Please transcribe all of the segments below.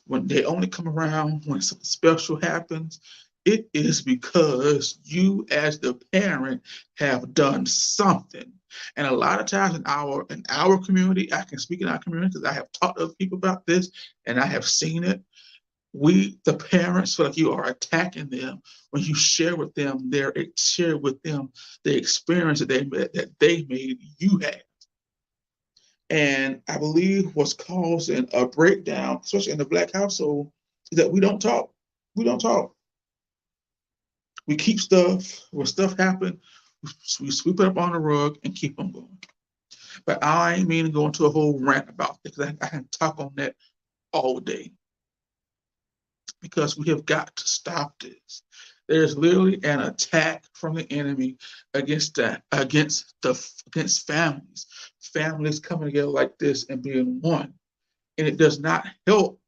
when they only come around when something special happens, it is because you as the parent have done something. And a lot of times in our community, I can speak in our community because I have talked to other people about this and I have seen it. We, the parents, feel like you are attacking them when you share with them the experience that they made you had. And I believe what's causing a breakdown, especially in the black household, is that we don't talk. We don't talk. We keep stuff. When stuff happens, we sweep it up on the rug and keep on going. But I ain't mean to go into a whole rant about this because I can talk on that all day because we have got to stop this. There's literally an attack from the enemy against families. Families coming together like this and being one. And it does not help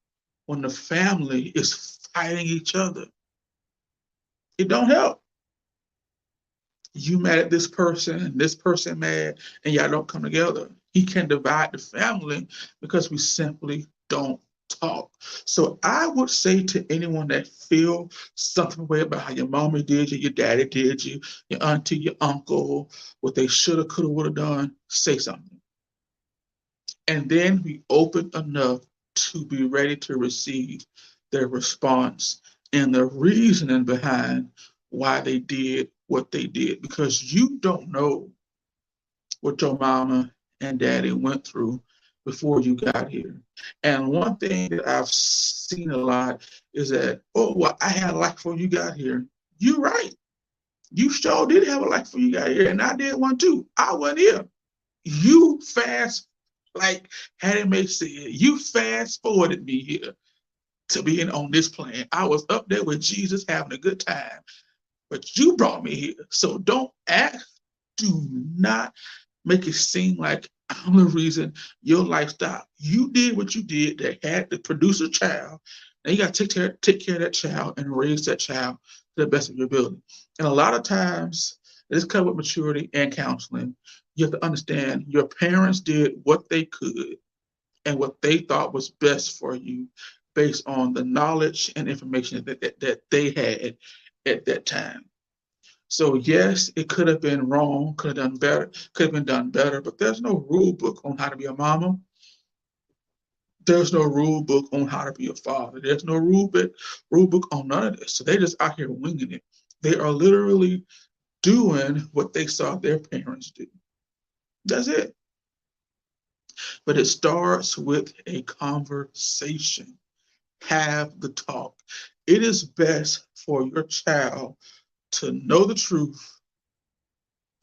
when the family is fighting each other. It don't help. You mad at this person and this person mad, and y'all don't come together. He can divide the family because we simply don't talk. So I would say to anyone that feel something way about how your mommy did you, your daddy did you, your auntie, your uncle, what they shoulda, coulda, woulda done, say something. And then be open enough to be ready to receive their response and the reasoning behind why they did what they did because you don't know what your mama and daddy went through before you got here. And one thing that I've seen a lot is that, oh, well, I had a life before you got here. You're right. You sure did have a life before you got here, and I did one too. I wasn't here. You fast, like Hattie Mae said, you fast forwarded me here to being on this plane. I was up there with Jesus having a good time, but you brought me here. So don't act, do not make it seem like I'm the reason your life stopped. You did what you did that had to produce a child. Now you got to take care of that child and raise that child to the best of your ability. And a lot of times, it's covered with maturity and counseling. You have to understand your parents did what they could and what they thought was best for you based on the knowledge and information that they had at that time. So yes, it could have been wrong, could have done better, could have been done better, but there's no rule book on how to be a mama. There's no rule book on how to be a father. There's no rule book on none of this. So they just out here winging it. They are literally doing what they saw their parents do. That's it. But it starts with a conversation. Have the talk. It is best for your child to know the truth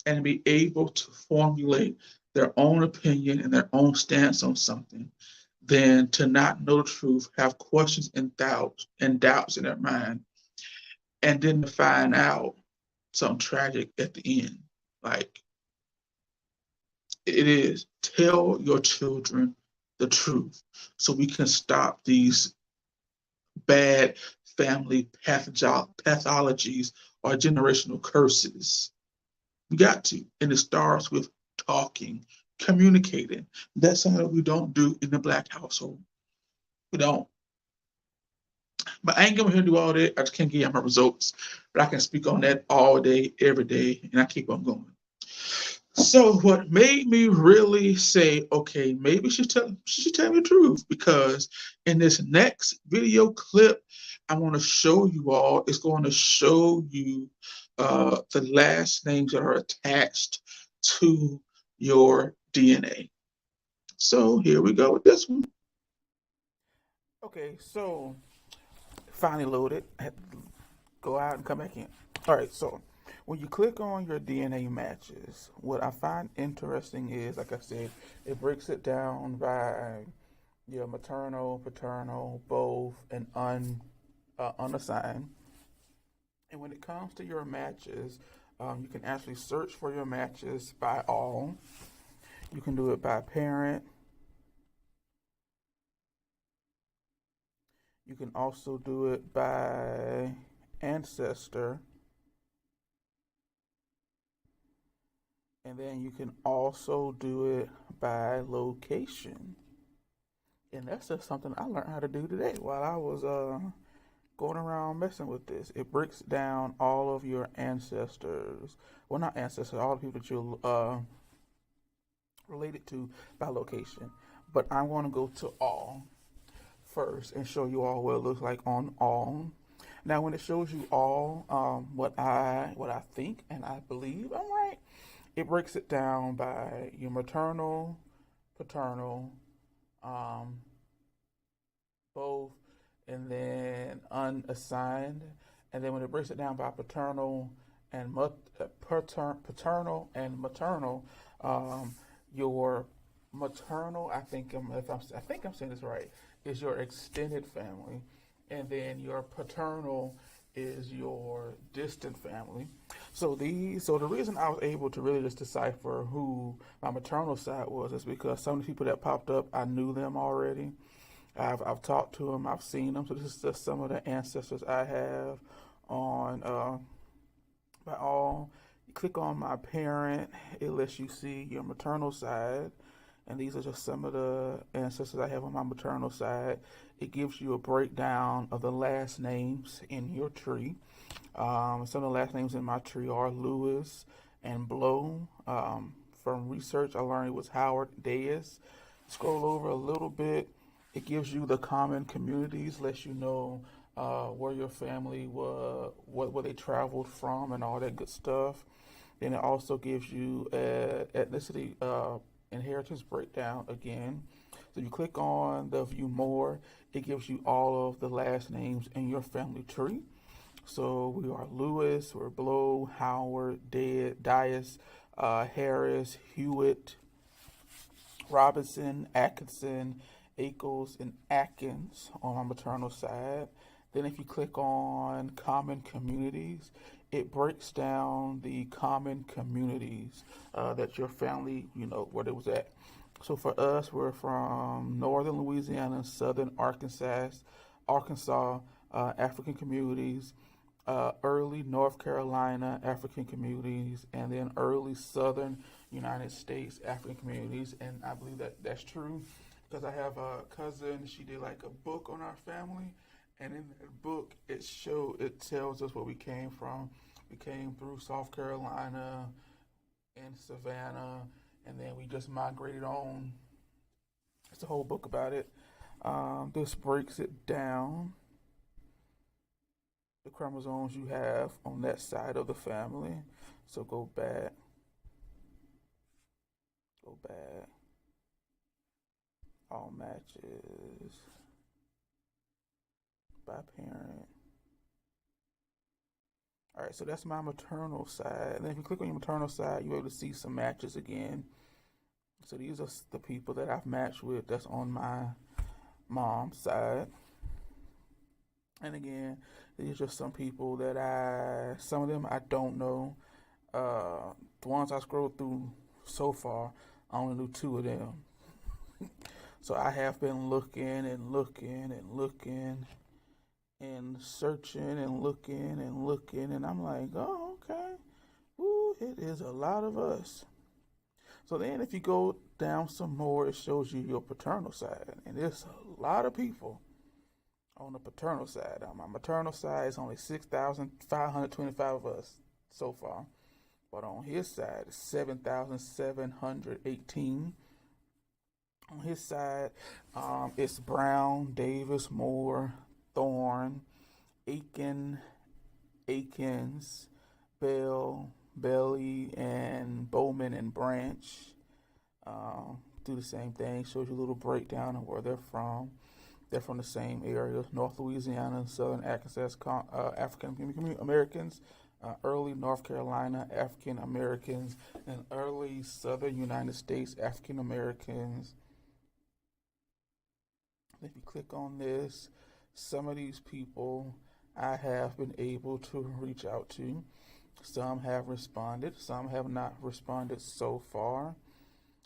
and be able to formulate their own opinion and their own stance on something than to not know the truth, have questions and doubts in their mind, and then to find out something tragic at the end. Like it is, tell your children the truth so we can stop these bad family pathologies or generational curses. We got to. And it starts with talking, communicating. That's something that we don't do in the black household. We don't. But I ain't gonna here do all that. I just can't give you my results. But I can speak on that all day, every day, and I keep on going. So what made me really say, okay, maybe she should tell me the truth because in this next video clip, I want to show you all. It's going to show you the last names that are attached to your DNA. So here we go with this one. Okay, so finally loaded. I had to go out and come back in. All right, so when you click on your DNA matches, what I find interesting is, like I said, it breaks it down by your maternal, paternal, both, and unassigned. And when it comes to your matches, you can actually search for your matches by all. You can do it by parent. You can also do it by ancestor. And then you can also do it by location. And that's just something I learned how to do today while I was going around messing with this. It breaks down all of your ancestors. Well, not ancestors, all the people that you're related to by location. But I'm going to go to all first and show you all what it looks like on all. Now, when it shows you all, what I think and I believe I'm right, it breaks it down by your maternal, paternal, um, both, and then unassigned. And then when it breaks it down by paternal and paternal and maternal, um, your maternal, I think I'm saying this right, is your extended family, and then your paternal is your distant family. So the reason I was able to really just decipher who my maternal side was is because some of the people that popped up, I knew them already. I've talked to them, I've seen them. So this is just some of the ancestors I have on by all. You click on my parent, it lets you see your maternal side, and these are just some of the ancestors I have on my maternal side. It gives you a breakdown of the last names in your tree. Some of the last names in my tree are Lewis and Blow. From research, I learned it was Howard Deas. Scroll over a little bit. It gives you the common communities, lets you know where your family was, where they traveled from, and all that good stuff. Then it also gives you ethnicity inheritance breakdown again. So you click on the view more, it gives you all of the last names in your family tree. So we are Lewis, we're Blow, Howard, Dias, Harris, Hewitt, Robinson, Atkinson, Ackles, and Atkins on my maternal side. Then if you click on common communities, it breaks down the common communities that your family, where it was at. So for us, we're from northern Louisiana, southern Arkansas, African communities, early North Carolina African communities, and then early southern United States African communities. And I believe that that's true because I have a cousin. She did like a book on our family, and in that book, it tells us where we came from. We came through South Carolina and Savannah, and then we just migrated on. It's a whole book about it. This breaks it down, the chromosomes you have on that side of the family. So go back, all matches by parent. All right, so that's my maternal side. And then if you click on your maternal side, you're able to see some matches again. So these are the people that I've matched with that's on my mom's side. And again, these are just some people that some of them I don't know. The ones I scrolled through so far, I only knew two of them. So I have been looking and looking and looking and searching and looking and looking, and I'm like, oh, okay. Ooh, it is a lot of us. So then if you go down some more, it shows you your paternal side, and there's a lot of people on the paternal side. On my maternal side, it's only 6,525 of us so far. But on his side, it's 7,718. On his side, it's Brown, Davis, Moore, Thorne, Aiken, Akins, Bell, Belly, and Bowman and Branch. Do the same thing. Shows you a little breakdown of where they're from. They're from the same areas: North Louisiana, Southern Arkansas, African Americans, early North Carolina African Americans, and early Southern United States African Americans. If you click on this, some of these people I have been able to reach out to. Some have responded, some have not responded so far.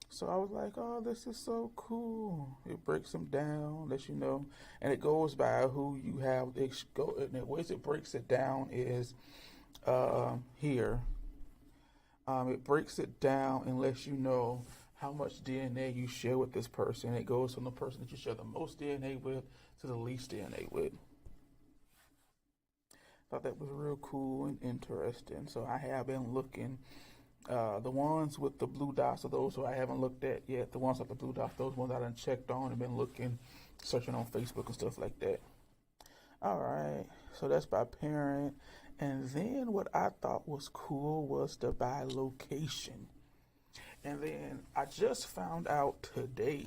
So I was like, oh, this is so cool. It breaks them down, lets you know. And it goes by who you have. And the ways it breaks it down is here. It breaks it down and lets you know how much DNA you share with this person. It goes from the person that you share the most DNA with to the least DNA with. Thought that was real cool and interesting. So I have been looking. The ones with the blue dots are those who I haven't looked at yet. The ones with the blue dots, those ones I done checked on and been looking, searching on Facebook and stuff like that. All right, so that's by parent. And then what I thought was cool was the by location. And then I just found out today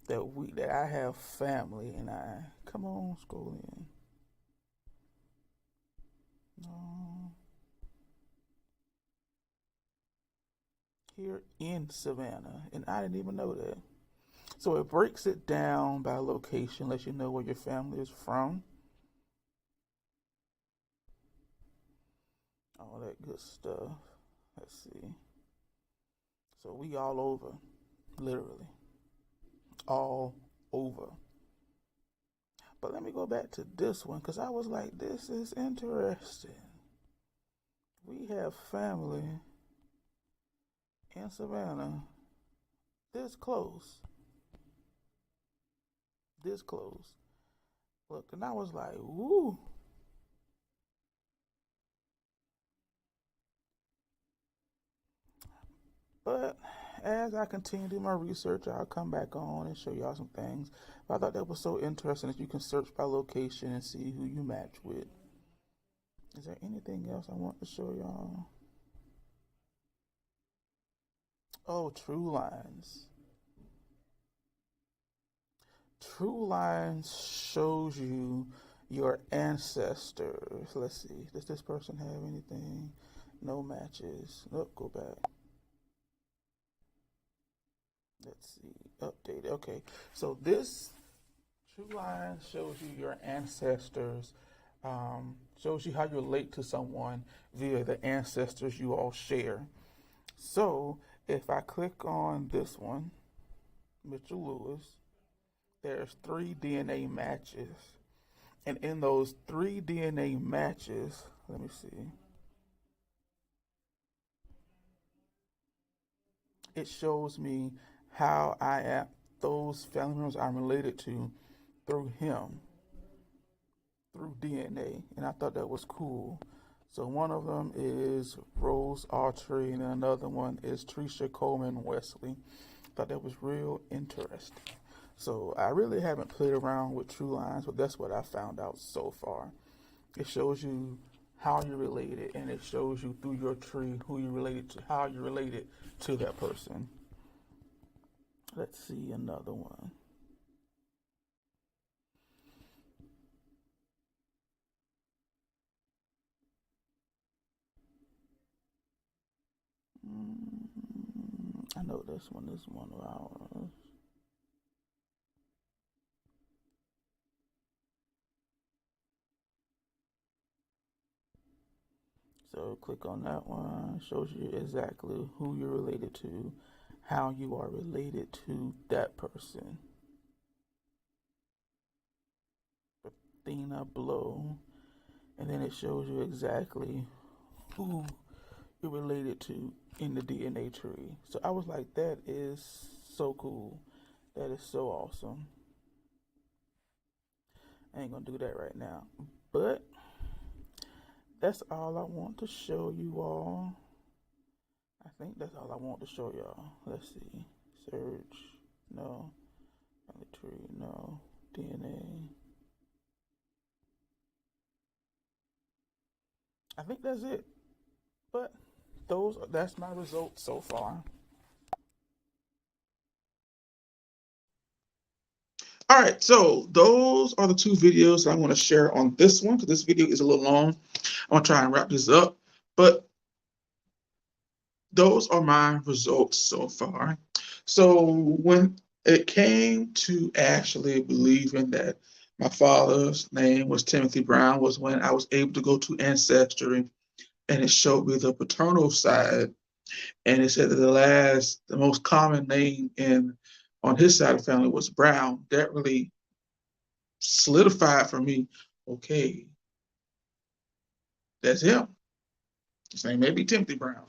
that I have family, and I come on, scroll in. No. Here in Savannah, and I didn't even know that. So it breaks it down by location, lets you know where your family is from. All that good stuff. Let's see. So we all over, literally. All over. But let me go back to this one because I was like, this is interesting. We have family in Savannah this close. This close. Look, and I was like, woo. But as I continue to do my research, I'll come back on and show y'all some things. But I thought that was so interesting that you can search by location and see who you match with. Is there anything else I want to show y'all? Oh, True Lines. True Lines shows you your ancestors. Let's see. Does this person have anything? No matches. Nope, go back. Let's see. Update. Okay. So this True Line shows you your ancestors. Shows you how you relate to someone via the ancestors you all share. So if I click on this one, Mitchell Lewis, there's 3 DNA matches. And in those 3 DNA matches, let me see. It shows me how I am, those family members I'm related to through him, through DNA. And I thought that was cool. So one of them is Rose Autry, and another one is Trisha Coleman Wesley. Thought that was real interesting. So I really haven't played around with True Lines, but that's what I found out so far. It shows you how you're related, and it shows you through your tree who you're related to, how you're related to that person. Let's see another one. I know this one is one of ours. So click on that one. Shows you exactly who you're related to, how you are related to that person. Athena Blow. And then it shows you exactly who you're related to in the DNA tree. So I was like, that is so cool. That is so awesome. I ain't gonna do that right now. But that's all I want to show you all. I think that's all I want to show y'all. Let's see. Search. No. Family tree. No. DNA. I think that's it. But that's my results so far. All right, so those are the 2 videos I want to share on this one because this video is a little long. I'm gonna try and wrap this up, but those are my results so far. So when it came to actually believing that my father's name was Timothy Brown was when I was able to go to Ancestry, and it showed me the paternal side, and it said that the most common name on his side of the family was Brown. That really solidified for me, okay, that's him. His name may be Timothy Brown.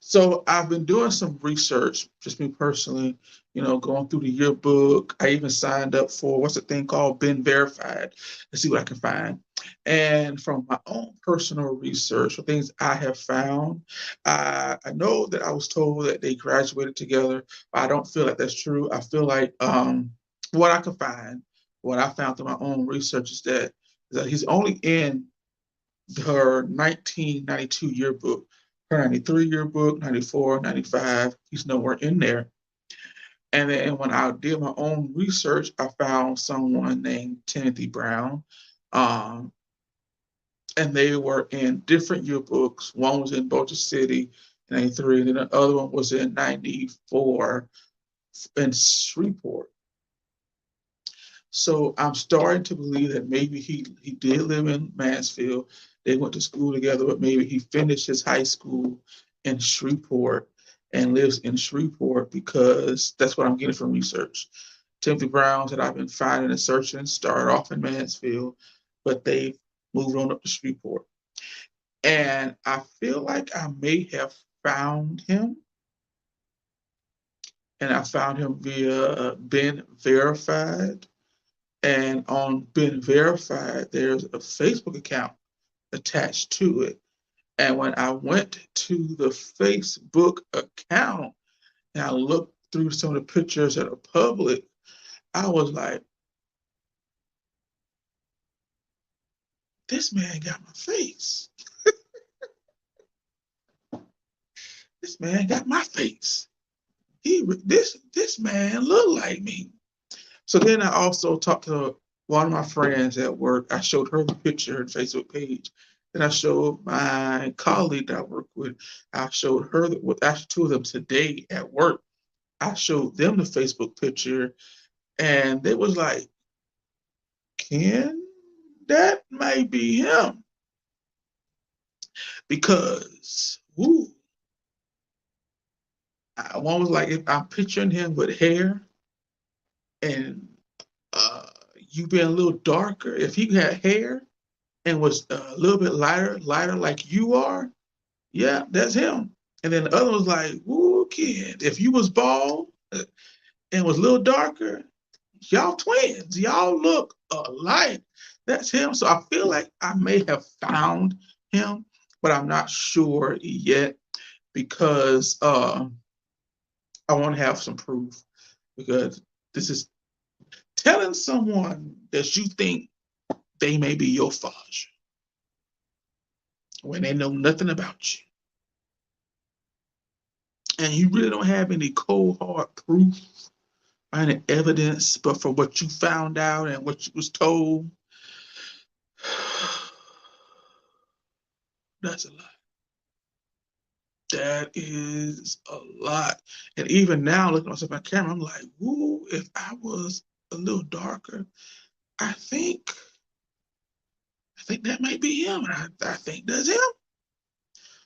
So I've been doing some research, just me personally, going through the yearbook. I even signed up for what's the thing called Been Verified to see what I can find. And from my own personal research, for things I have found, I know that I was told that they graduated together. But I don't feel like that's true. I feel like what I could find, what I found through my own research is that he's only in her 1992 yearbook, her 93 yearbook, 94, 95. He's nowhere in there. And then when I did my own research, I found someone named Timothy Brown. Um, and they were in different yearbooks. One was in Boulder City in 93, and then the other one was in 94 in Shreveport. So I'm starting to believe that maybe he did live in Mansfield. They went to school together, but maybe he finished his high school in Shreveport and lives in Shreveport, because that's what I'm getting from research. Timothy Browns that I've been finding and searching started off in Mansfield, but they moved on up to Shreveport. And I feel like I may have found him, and I found him via Been Verified. And on Been Verified, there's a Facebook account attached to it. And when I went to the Facebook account and I looked through some of the pictures that are public, I was like, this man got my face. This man got my face. This man looked like me. So then I also talked to one of my friends at work. I showed her the picture, her Facebook page. Then I showed my colleague that I work with. I showed her, actually two of them today at work. I showed them the Facebook picture, and they was like, Ken, that might be him. Because, one was like, if I'm picturing him with hair and you being a little darker, if he had hair and was a little bit lighter like you are, yeah, that's him. And then the other was like, woo, kid, if you was bald and was a little darker, y'all twins, y'all look alike. That's him. So I feel like I may have found him, but I'm not sure yet, because I want to have some proof, because this is telling someone that you think they may be your father when they know nothing about you. And you really don't have any cold hard proof or any evidence, but for what you found out and what you was told, that's a lot. That is a lot. And even now, looking at my camera, I'm like, woo, if I was a little darker, I think that might be him. And I think that's him.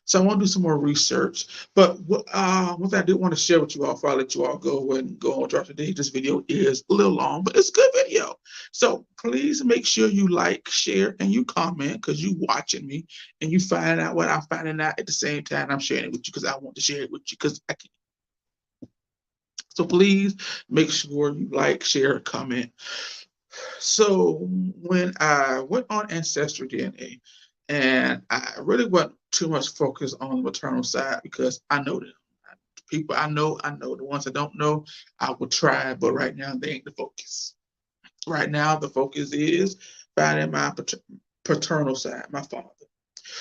So I want to do some more research. But what I did want to share with you all before I let you all go and go on drop today, this video is a little long, but it's a good video. So please make sure you like, share, and you comment, because you watching me and you find out what I'm finding out at the same time I'm sharing it with you, because I want to share it with you, because I can. So please make sure you like, share, comment. So when I went on Ancestry DNA, and I really wasn't too much focused on the maternal side, because I know them. People I know. The ones I don't know, I will try, but right now they ain't the focus. Right now the focus is finding my paternal side, my father.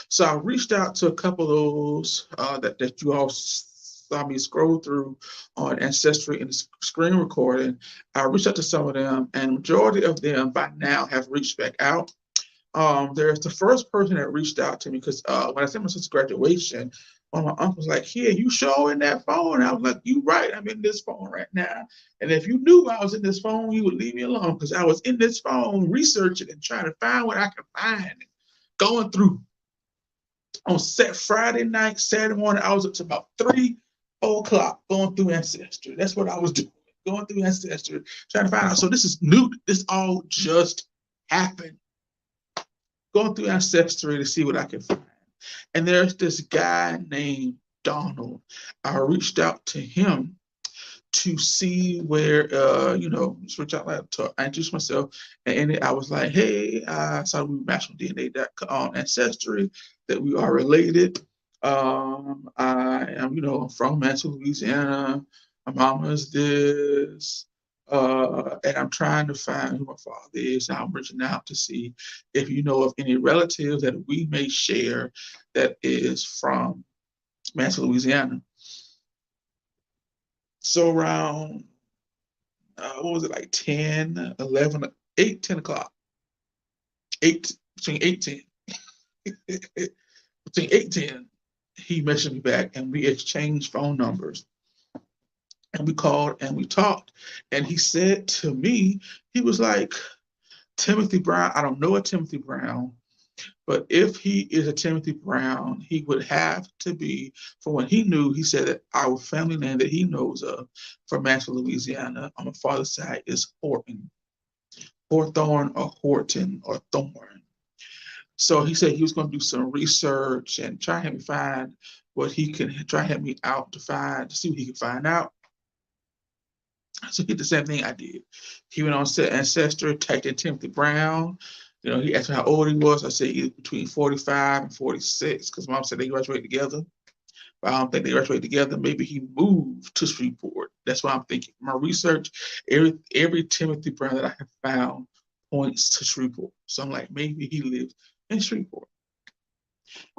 So I reached out to a couple of those that you all saw me scroll through on Ancestry and screen recording. I reached out to some of them, and the majority of them by now have reached back out. There's the first person that reached out to me, because when I sent my sister's graduation, one of my uncles was like, here, you show in that phone. And I was like, you right, I'm in this phone right now. And if you knew I was in this phone, you would leave me alone, because I was in this phone researching and trying to find what I could find. Going through on set Friday night, Saturday morning, I was up to about 3, 4 o'clock going through Ancestry. That's what I was doing, going through Ancestry, trying to find out. So this is new. This all just happened. Going through Ancestry to see what I can find. And there's this guy named Donald. I reached out to him to see where, just reach out like to introduce myself. And I was like, hey, I saw we matched on DNA on Ancestry, that we are related. I am, from Mansfield, Louisiana. My mama is this. And I'm trying to find who my father is. Now I'm reaching out to see if you know of any relatives that we may share that is from Mansfield, Louisiana. So around, what was it, like 10, 11, 8, 10 o'clock, 8, between 8, 10, between 8, 10, he messaged me back and we exchanged phone numbers. And we called and we talked. And he said to me, he was like, Timothy Brown, I don't know a Timothy Brown, but if he is a Timothy Brown, he would have to be, from what he knew, he said that our family name that he knows of from Mansfield, Louisiana, on my father's side is Horton. Hawthorne or Horton or Thorn. So he said he was going to do some research and try to help me find what he can, try to help me out to find, to see what he can find out. So he did the same thing I did. He went on Ancestry, typed in Timothy Brown. He asked me how old he was. I said either between 45 and 46, because mom said they graduated together. But I don't think they graduated together. Maybe he moved to Shreveport. That's what I'm thinking. My research, every Timothy Brown that I have found points to Shreveport. So I'm like, maybe he lives in Shreveport.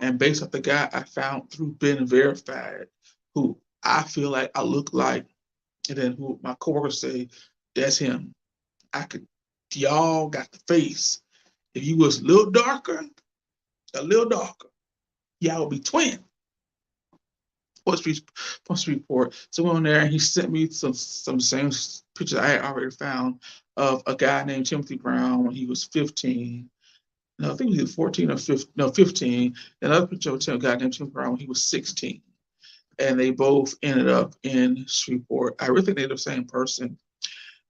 And based off the guy I found through Ben Verified, who I feel like I look like, and then who my coworkers say, that's him. Y'all got the face. If you was a little darker, y'all would be twin. Post report. So we went on there and he sent me some same pictures I had already found of a guy named Timothy Brown when he was 15. No, I think he was 14 or 15. No, 15. Another picture of a guy named Timothy Brown when he was 16. And they both ended up in Shreveport. I really think they're the same person.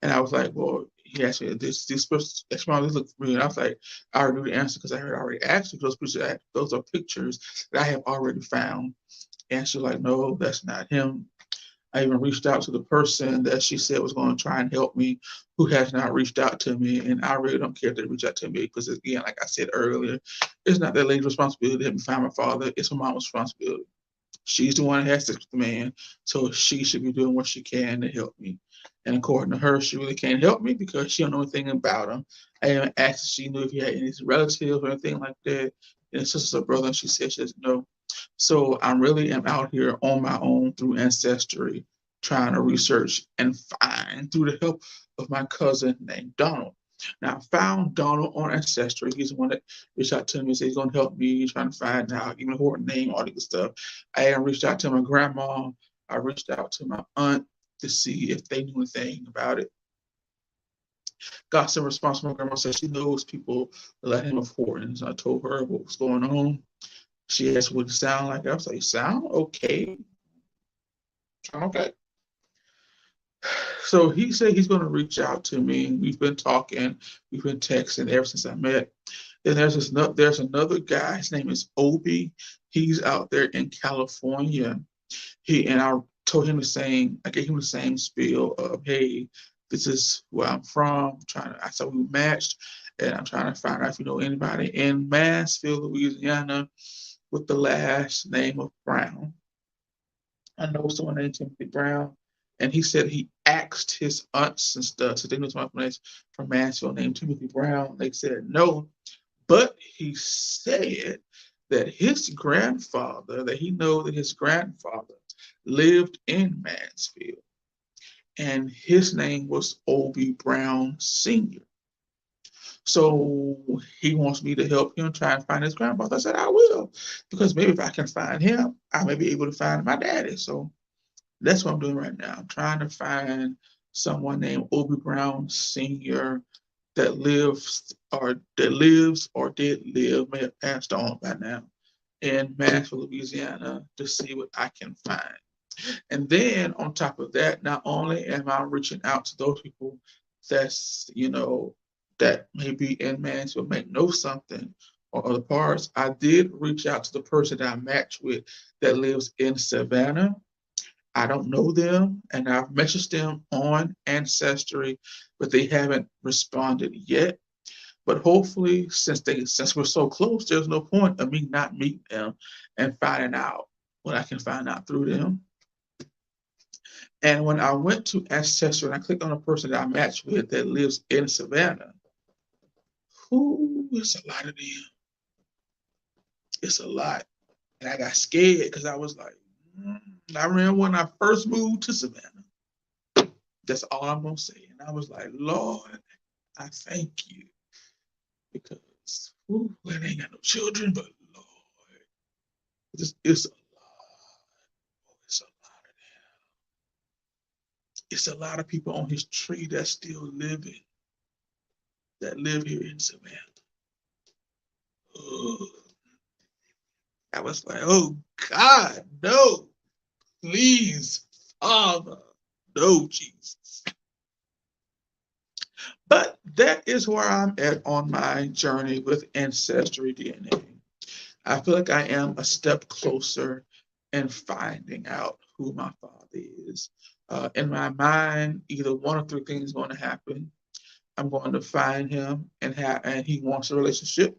And I was like, well, he asked me this person, this look familiar. And I was like, I already knew the answer because I had already asked you. Those are pictures that I have already found. And she's like, no, that's not him. I even reached out to the person that she said was going to try and help me, who has not reached out to me. And I really don't care if they reach out to me because, again, like I said earlier, it's not that lady's responsibility to help me find my father. It's my mom's responsibility. She's the one that has sex with the man, so she should be doing what she can to help me. And according to her, she really can't help me because she don't know anything about him. I even asked if she knew if he had any relatives or anything like that, and sisters or brother, and she said she doesn't know. So I really am out here on my own through Ancestry, trying to research and find through the help of my cousin named Donald. Now I found Donald on Ancestry. He's the one that reached out to me and said he's going to help me trying to find out, give me a Horton name, all that good stuff. I had reached out to my grandma. I reached out to my aunt to see if they knew anything about it. Got some response from my grandma, said she knows people that let him afford. So I told her what was going on. She asked what it sound like. I was like, sound okay. Okay. So he said he's going to reach out to me. We've been talking, we've been texting ever since I met. Then there's another guy. His name is Obi. He's out there in California. I told him the same. I gave him the same spiel of, hey, this is where I'm from. I said we matched, and I'm trying to find out if you know anybody in Mansfield, Louisiana, with the last name of Brown. I know someone named Timothy Brown. And he said he asked his aunts and stuff, so they knew someone from Mansfield named Timothy Brown. They said no, but he said that his grandfather, that he know that his grandfather lived in Mansfield, and his name was Obi Brown Sr. So he wants me to help him try and find his grandfather. I said, I will, because maybe if I can find him, I may be able to find my daddy. So that's what I'm doing right now. I'm trying to find someone named Obi Brown Sr. that lives or did live, may have passed on by now, in Mansfield, Louisiana, to see what I can find. And then on top of that, not only am I reaching out to those people that may be in Mansfield, may know something or other parts. I did reach out to the person that I matched with that lives in Savannah. I don't know them, and I've messaged them on Ancestry, but they haven't responded yet. But hopefully, since we're so close, there's no point of me not meeting them and finding out what I can find out through them. And when I went to Ancestry and I clicked on a person that I matched with that lives in Savannah, who is a lot of them. It's a lot. And I got scared because I was like, I remember when I first moved to Savannah. That's all I'm gonna say. And I was like, Lord, I thank you. Because I ain't got no children, but Lord, it's a lot. It's a lot of them. It's a lot of people on his tree that's still living, that live here in Savannah. Oh, I was like, oh God, no, please, Father, no, Jesus. But that is where I'm at on my journey with Ancestry DNA. I feel like I am a step closer in finding out who my father is. In my mind, either one or three things is going to happen. I'm going to find him and he wants a relationship.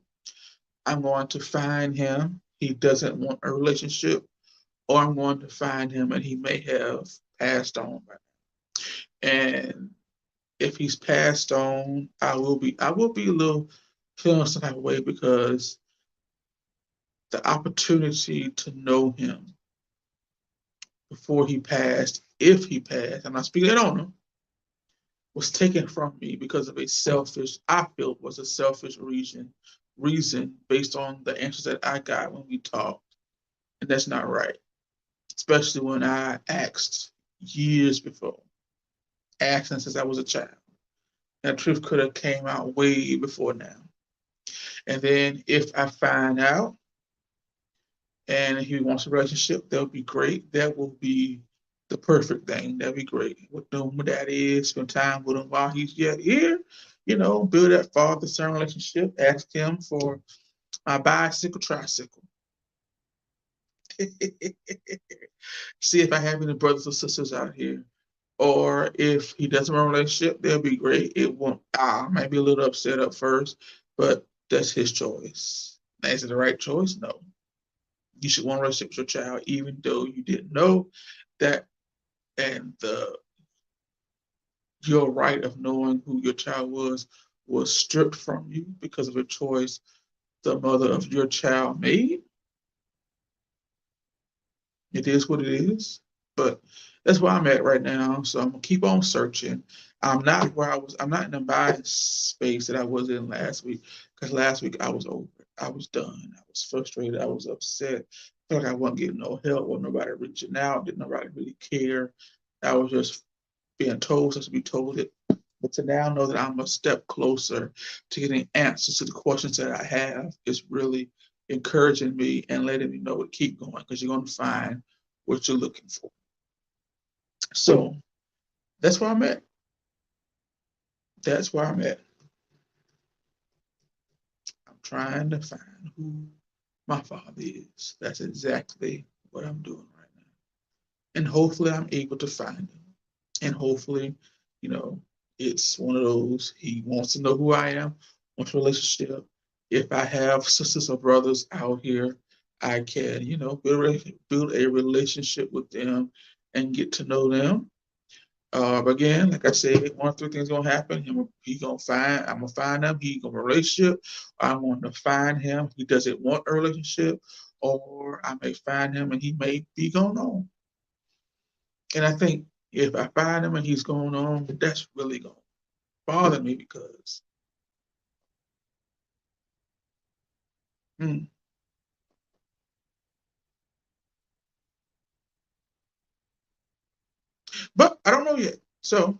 I'm going to find him. He doesn't want a relationship, or I'm going to find him and he may have passed on by now. And if he's passed on, I will be a little feeling some type of way because the opportunity to know him before he passed, if he passed, I'm not speaking that on him, was taken from me because of I feel was a selfish reason based on the answers that I got when we talked. And that's not right. Especially when I asked years before, asking since I was a child. That truth could have came out way before now. And then if I find out and he wants a relationship, that'll be great. That will be the perfect thing. That'd be great. With him, what that is, spend time with him while he's yet here. Build that father-son relationship. Ask him for my bicycle, tricycle. See if I have any brothers or sisters out here. Or if he doesn't want a relationship, that'll be great. It won't. I might be a little upset at first, but that's his choice. Now, is it the right choice? No. You should want a relationship with your child, even though you didn't know that, and your right of knowing who your child was stripped from you because of a choice the mother of your child made. It is what it is. But that's where I'm at right now. So I'm gonna keep on searching. I'm not where I was. I'm not in the buying space that I was in last week. Because last week I was over. I was done. I was frustrated. I was upset. I felt like I wasn't getting no help. Wasn't nobody reaching out. Didn't nobody really care. I was just being told just to be told it. But to now know that I'm a step closer to getting answers to the questions that I have is really encouraging me and letting me know to keep going because you're going to find what you're looking for. So that's where I'm at. That's where I'm at. I'm trying to find who my father is. That's exactly what I'm doing right now. And hopefully I'm able to find him. And hopefully, it's one of those, he wants to know who I am, wants a relationship. If I have sisters or brothers out here, I can, build a relationship with them and get to know them. But again, like I said, one of three things gonna happen. I'm gonna find him. He gonna relationship. I'm going to find him. He doesn't want a relationship, or I may find him and he may be going on. And I think if I find him and he's going on, that's really gonna bother me because hmm, but I don't know yet. So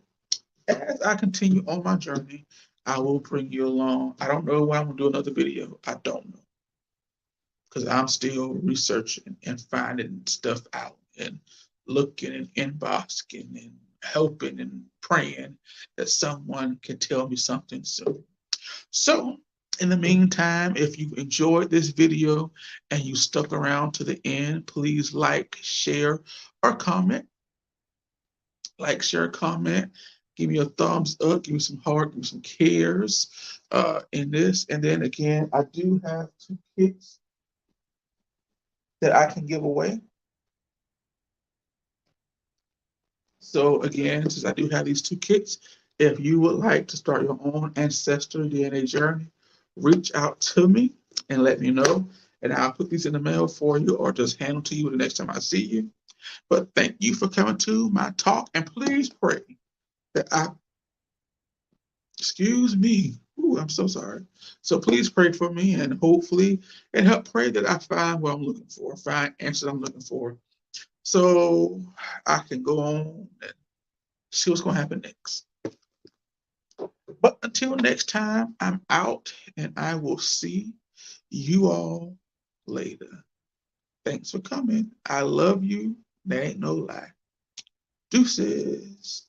as I continue on my journey, I will bring you along. I don't know when I'm gonna do another video. I don't know. Because I'm still researching and finding stuff out and looking and inboxing and helping and praying that someone can tell me something soon. So In the meantime, if you enjoyed this video and you stuck around to the end, please like, share, or comment. Like, share, comment. Give me a thumbs up. Give me some heart. Give me some cares in this. And then again, I do have 2 kits that I can give away. So again, since I do have these 2 kits, if you would like to start your own ancestral DNA journey, reach out to me and let me know. And I'll put these in the mail for you or just hand them to you the next time I see you. But thank you for coming to my talk. And please pray that excuse me. Ooh, I'm so sorry. So please pray for me and hopefully and help pray that I find what I'm looking for, find answers I'm looking for. So I can go on and see what's going to happen next. But until next time, I'm out and I will see you all later. Thanks for coming. I love you. There ain't no lie. Deuces.